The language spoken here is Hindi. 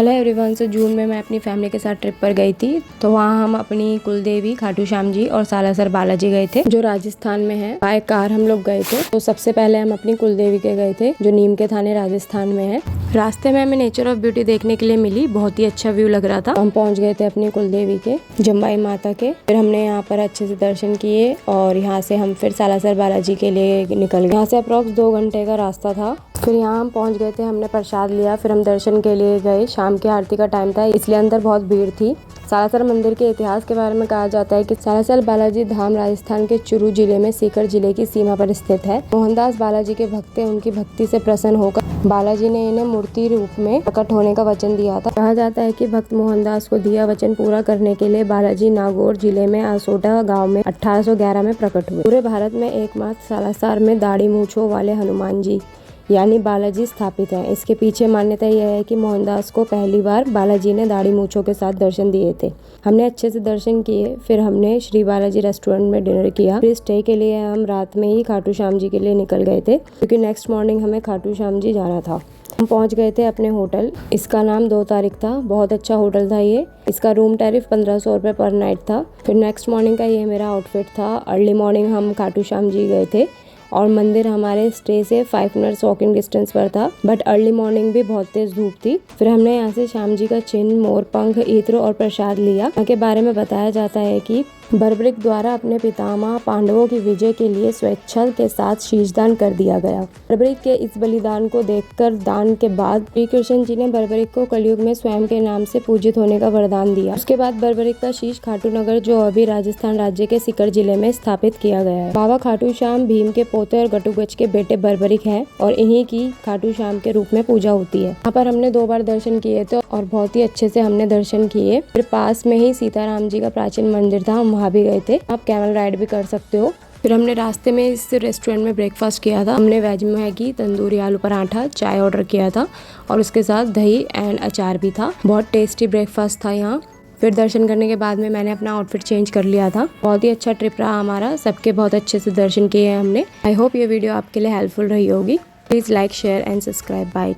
Hello everyone. सो जून में मैं अपनी फैमिली के साथ ट्रिप पर गई थी। तो वहाँ हम अपनी कुलदेवी खाटू श्याम जी और सालासर बालाजी गए थे, जो राजस्थान में है। बाय कार हम लोग गए थे। तो सबसे पहले हम अपनी कुलदेवी के गए थे, जो नीम के थाने राजस्थान में है। रास्ते में हमें नेचर ऑफ ब्यूटी देखने के लिए मिली। बहुत ही अच्छा व्यू लग रहा था। हम पहुँच गए थे अपनी कुलदेवी के, जम्बाई माता के। फिर हमने यहाँ पर अच्छे से दर्शन किए और यहाँ से हम फिर सालासर बालाजी के लिए निकल गए। यहाँ से अप्रोक्स 2 घंटे का रास्ता था। फिर यहाँ हम पहुँच गए थे, हमने प्रसाद लिया। फिर हम दर्शन के लिए गए। शाम की आरती का टाइम था, इसलिए अंदर बहुत भीड़ थी। सालासर मंदिर के इतिहास के बारे में कहा जाता है कि सालासर बालाजी धाम राजस्थान के चुरू जिले में सीकर जिले की सीमा पर स्थित है। मोहनदास बालाजी के भक्त थे। उनकी भक्ति से प्रसन्न होकर बालाजी ने इन्हें मूर्ति रूप में प्रकट होने का वचन दिया था। कहा जाता है कि भक्त मोहनदास को दिया वचन पूरा करने के लिए बालाजी नागौर जिले में आसोटा गाँव में 1811 में प्रकट हुए। पूरे भारत में एकमात्र सालासर में दाढ़ी मूंछों वाले हनुमान जी यानी बालाजी स्थापित है। इसके पीछे मान्यता यह है कि मोहनदास को पहली बार बालाजी ने दाढ़ी मूंछों के साथ दर्शन दिए थे। हमने अच्छे से दर्शन किए। फिर हमने श्री बालाजी रेस्टोरेंट में डिनर किया। फिर स्टे के लिए हम रात में ही खाटू श्याम जी के लिए निकल गए थे, क्योंकि नेक्स्ट मॉर्निंग हमें खाटू श्याम जी जाना था। हम पहुंच गए थे अपने होटल। इसका नाम 2 तारीख था। बहुत अच्छा होटल था ये। इसका रूम टैरिफ 1500 रुपये पर नाइट था। फिर नेक्स्ट मॉर्निंग का ये मेरा आउटफिट था। अर्ली मॉर्निंग हम खाटू श्याम जी गए थे और मंदिर हमारे स्टे से 5 मिनट्स वॉकिंग डिस्टेंस पर था। बट अर्ली मॉर्निंग भी बहुत तेज धूप थी। फिर हमने यहाँ से श्याम जी का चिन्ह, मोर पंख, इत्र और प्रसाद लिया। यहाँ के बारे में बताया जाता है कि बर्बरिक द्वारा अपने पितामह पांडवों की विजय के लिए स्वेच्छा के साथ शीशदान कर दिया गया। बर्बरिक के इस बलिदान को देखकर दान के बाद श्री कृष्ण जी ने बर्बरिक को कलयुग में स्वयं के नाम से पूजित होने का वरदान दिया। उसके बाद बर्बरिक का शीश खाटू नगर, जो अभी राजस्थान राज्य के सीकर जिले में स्थापित किया गया है। बाबा खाटू श्याम भीम के पोते और घटोत्कच के बेटे बर्बरिक हैं और इन्हीं की खाटू श्याम के रूप में पूजा होती है। यहाँ पर हमने 2 बार दर्शन किए थे और बहुत ही अच्छे से हमने दर्शन किए। फिर पास में ही सीताराम जी का प्राचीन मंदिर था, हम वहाँ भी गए थे। आप कैमल राइड भी कर सकते हो। फिर हमने रास्ते में इस रेस्टोरेंट में ब्रेकफास्ट किया था। हमने वेज मैगी, तंदूरी आलू पराठा, चाय ऑर्डर किया था और उसके साथ दही एंड अचार भी था। बहुत टेस्टी ब्रेकफास्ट था यहाँ। फिर दर्शन करने के बाद में मैंने अपना आउटफिट चेंज कर लिया था। बहुत ही अच्छा ट्रिप रहा हमारा। सबके बहुत अच्छे से दर्शन किए हैं हमने। आई होप ये वीडियो आपके लिए हेल्पफुल रही होगी। Please like, share and subscribe. Bye.